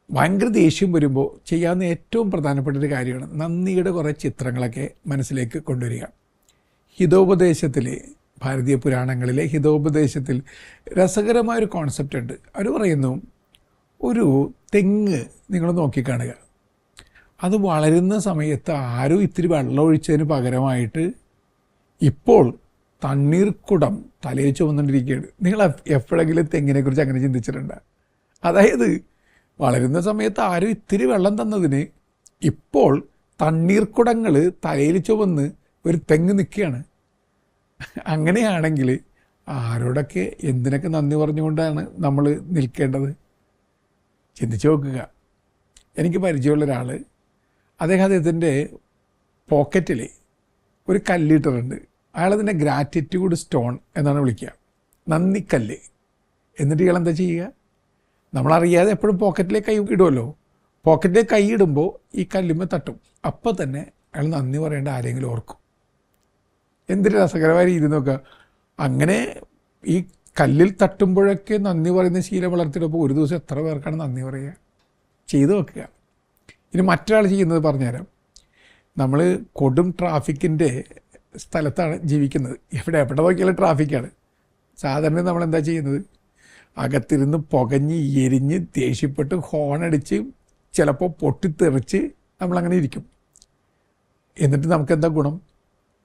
ഭയങ്കര ദേഷ്യം വരുമ്പോൾ ചെയ്യാവുന്ന ഏറ്റവും പ്രധാനപ്പെട്ട ഒരു കാര്യമാണ് നന്ദിയുടെ കുറേ ചിത്രങ്ങളൊക്കെ മനസ്സിലേക്ക് കൊണ്ടുവരിക. ഹിതോപദേശത്തിൽ, ഭാരതീയ പുരാണങ്ങളിലെ ഹിതോപദേശത്തിൽ രസകരമായൊരു കോൺസെപ്റ്റ് ഉണ്ട്. അവർ പറയുന്നു, ഒരു തെങ്ങ് നിങ്ങൾ നോക്കിക്കാണുക, അത് വളരുന്ന സമയത്ത് ആരോ ഇത്തിരി വെള്ളം ഒഴിച്ചതിന് പകരമായിട്ട് ഇപ്പോൾ തണ്ണീർക്കുടം തലയിൽ ചുമന്നുകൊണ്ടിരിക്കുകയാണ്. നിങ്ങൾ എപ്പോഴെങ്കിലും തെങ്ങിനെക്കുറിച്ച് അങ്ങനെ ചിന്തിച്ചിട്ടുണ്ട്? അതായത് വളരുന്ന സമയത്ത് ആരും ഇത്തിരി വെള്ളം തന്നതിന് ഇപ്പോൾ തണ്ണീർക്കുടങ്ങൾ തലയിൽ ചുമന്ന് ഒരു തെങ്ങ് നിൽക്കുകയാണ്. അങ്ങനെയാണെങ്കിൽ ആരോടൊക്കെ എന്തിനൊക്കെ നന്ദി പറഞ്ഞുകൊണ്ടാണ് നമ്മൾ നിൽക്കേണ്ടത്? ചിന്തിച്ച് നോക്കുക. എനിക്ക് പരിചയമുള്ള ഒരാൾ, അദ്ദേഹത്തിൻ്റെ പോക്കറ്റിൽ ഒരു കല്ലിട്ടിട്ടുണ്ട്. അയാളതിൻ്റെ ഗ്രാറ്റിറ്റ്യൂഡ് സ്റ്റോൺ എന്നാണ് വിളിക്കുക, നന്ദിക്കല്ല്. എന്നിട്ട് ഇയാൾ എന്താ ചെയ്യുക? നമ്മളറിയാതെ എപ്പോഴും പോക്കറ്റിലേക്ക് കൈ ഇടുമല്ലോ. പോക്കറ്റിലേക്ക് കൈ ഇടുമ്പോൾ ഈ കല്ലുമ്മ തട്ടും. അപ്പോൾ തന്നെ അയാൾ നന്ദി പറയേണ്ട ആരെങ്കിലും ഓർക്കും. എന്തൊരു രസകരമായ രീതി നോക്കുക. അങ്ങനെ ഈ കല്ലിൽ തട്ടുമ്പോഴൊക്കെ നന്ദി പറയുന്ന ശീലം വളർത്തിയിട്ടപ്പോൾ ഒരു ദിവസം എത്ര പേർക്കാണ് നന്ദി പറയുക? ചെയ്തു നോക്കുക. ഇനി മറ്റൊരാൾ ചെയ്യുന്നത് പറഞ്ഞുതരാം. നമ്മൾ കൊടും ട്രാഫിക്കിൻ്റെ സ്ഥലത്താണ് ജീവിക്കുന്നത്. എവിടെ നോക്കിയാലും ട്രാഫിക്കാണ്. സാധാരണ നമ്മളെന്താ ചെയ്യുന്നത്? അകത്തിരുന്ന് പുകഞ്ഞ് എരിഞ്ഞ് ദേഷ്യപ്പെട്ട് ഹോണടിച്ച് ചിലപ്പോൾ പൊട്ടിത്തെറിച്ച് നമ്മളങ്ങനെ ഇരിക്കും. എന്നിട്ട് നമുക്കെന്താ ഗുണം?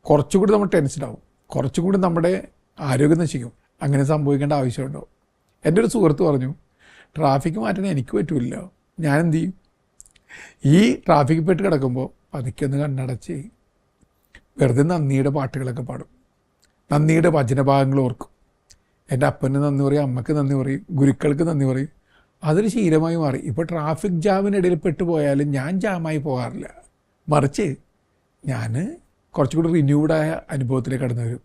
കുറച്ചുകൂടി നമ്മൾ ടെൻഷനാവും, കുറച്ചുകൂടി നമ്മുടെ ആരോഗ്യം നശിക്കും. അങ്ങനെ സംഭവിക്കേണ്ട ആവശ്യമുണ്ടോ? എൻ്റെ ഒരു സുഹൃത്ത് പറഞ്ഞു, ട്രാഫിക്ക് മാറ്റാൻ എനിക്ക് പറ്റില്ല. ഞാനെന്ത് ചെയ്യും? ഈ ട്രാഫിക്കിൽ പെട്ട് കിടക്കുമ്പോൾ പതുക്കെ ഒന്ന് കണ്ണടച്ച് വെറുതെ നന്ദിയുടെ പാട്ടുകളൊക്കെ പാടും, നന്ദിയുടെ വചനഭാഗങ്ങൾ ഓർക്കും. എൻ്റെ അപ്പന് നന്ദി പറയും, അമ്മയ്ക്ക് നന്ദി പറയും, ഗുരുക്കൾക്ക് നന്ദി പറയും. അതൊരു ശീലമായി മാറി. ഇപ്പോൾ ട്രാഫിക് ജാമിനിടയിൽ പെട്ടുപോയാലും ഞാൻ ജാമായി പോകാറില്ല. മറിച്ച് ഞാൻ കുറച്ചുകൂടി റിന്യൂഡായ അനുഭവത്തിലേക്ക് കടന്നു വരും.